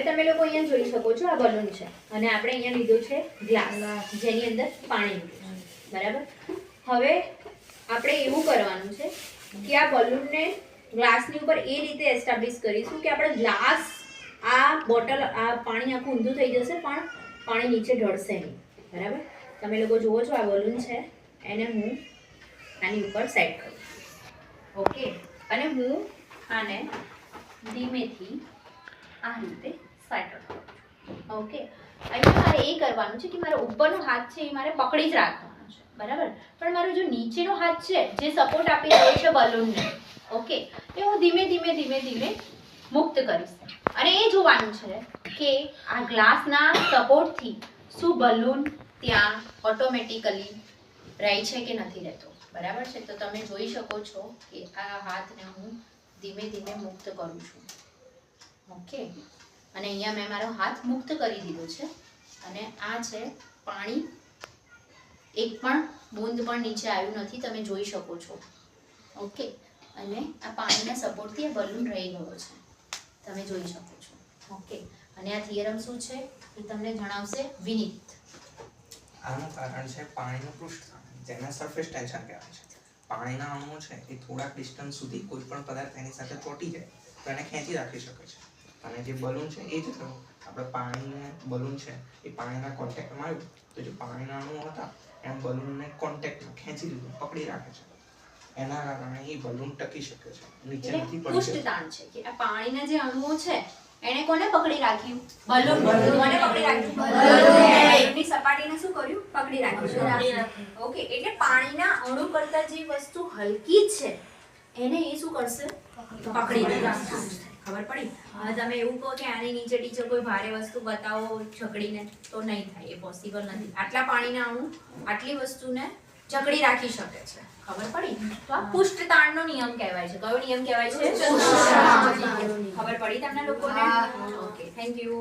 તમે લોકો અહીંયા જોઈ શકો છો, આ બલૂન છે અને આપણે અહીંયા લીધો છે ગ્લાસ જેની અંદર પાણી મૂક્યું છે, બરાબર. હવે આપણે એવું કરવાનું છે કે આ બલૂનને ગ્લાસની ઉપર એ રીતે એસ્ટાબ્લિશ કરીશું કે આપણે ગ્લાસ આ બોટલ આ પાણી આખું ઊંધું થઈ જશે પણ પાણી નીચે ઢળશે નહીં, બરાબર. તમે લોકો જુઓ છો આ બલૂન છે, એને હું આની ઉપર સેટ કરું, ઓકે. અને હું આને ધીમેથી આ રીતે સેટ કરું, ઓકે. અહીંયા મારે એ કરવાનું છે કે મારો ઉપરનો હાથ છે એ મારે પકડી જ રાખવાનો છે, બરાબર. પણ મારો જો નીચેનો હાથ છે જે સપોર્ટ આપી રહ્યો છે બલૂનને, ઓકે, એ હું ધીમે ધીમે ધીમે ધીમે મુક્ત કરીશ. અને એ જોવાનું છે કે આ ગ્લાસના સપોર્ટથી શું બલૂન ત્યાં ઓટોમેટિકલી રહે છે કે નથી રહેતો, બરાબર છે. તો તમે જોઈ શકો છો કે આ હાથને હું ધીમે ધીમે મુક્ત કરું છું, ઓકે. અને અહીંયા મેં મારો હાથ મુક્ત કરી દીધો છે અને આ છે પાણી, એક પણ બૂંદ પણ નીચે આવ્યું નથી, તમે જોઈ શકો છો, ઓકે. અને આ પાણીના સપોર્ટથી આ બલૂન રહી ગયો છે, તમે જોઈ શકો છો, ઓકે. અને આ થિયરમ શું છે એ તમને જણાવશે વિનીત. આનું કારણ છે પાણીનું પૃષ્ઠતાણ, જેને સરફેસ ટેન્શન કહેવાય છે. પાણીના અણુઓ છે એ થોડાક ડિસ્ટન્સ સુધી કોઈ પણ પદાર્થ એની સાથે ચોંટી જાય તો એને ખેંચી રાખી શકે છે. અને જે બલૂન છે એ જ થયું, આપણે પાણીને બલૂન છે એ પાણીના કોન્ટેક્ટમાં આવ્યું તો જે પાણીના અણુઓ હતા એમ બલૂનને કોન્ટેક્ટમાં ખેંચી લીધું, પકડી રાખે છે. એના કારણે એ બલૂન ટકી શકે છે, નીચે નથી પડી શકતું. પૃષ્ઠતાણ છે કે આ પાણીના જે અણુઓ છે એને કોને પકડી રાખ્યું? બલૂન. કોને પકડી રાખ્યું? બલૂનની સપાટીને શું કર્યું? પકડી રાખ્યું. ઓકે, એટલે પાણીના અણુ કરતા જે વસ્તુ હલકી છે એને એ શું કરશે? પકડી રાખશે. ખબર પડી? હવે તમે એવું કહો કે આની નીચે ટીચર કોઈ ભારે વસ્તુ બતાવો જકડીને, તો નહીં થાય, એ પોસિબલ નથી. આટલા પાણીના અણુ આટલી વસ્તુને જકડી રાખી શકે છે, ખબર પડી? તો આ પૃષ્ઠતાણનો નિયમ કહેવાય છે. કયો નિયમ કહેવાય છે? ખબર પડી તમને લોકોને? Okay, thank you.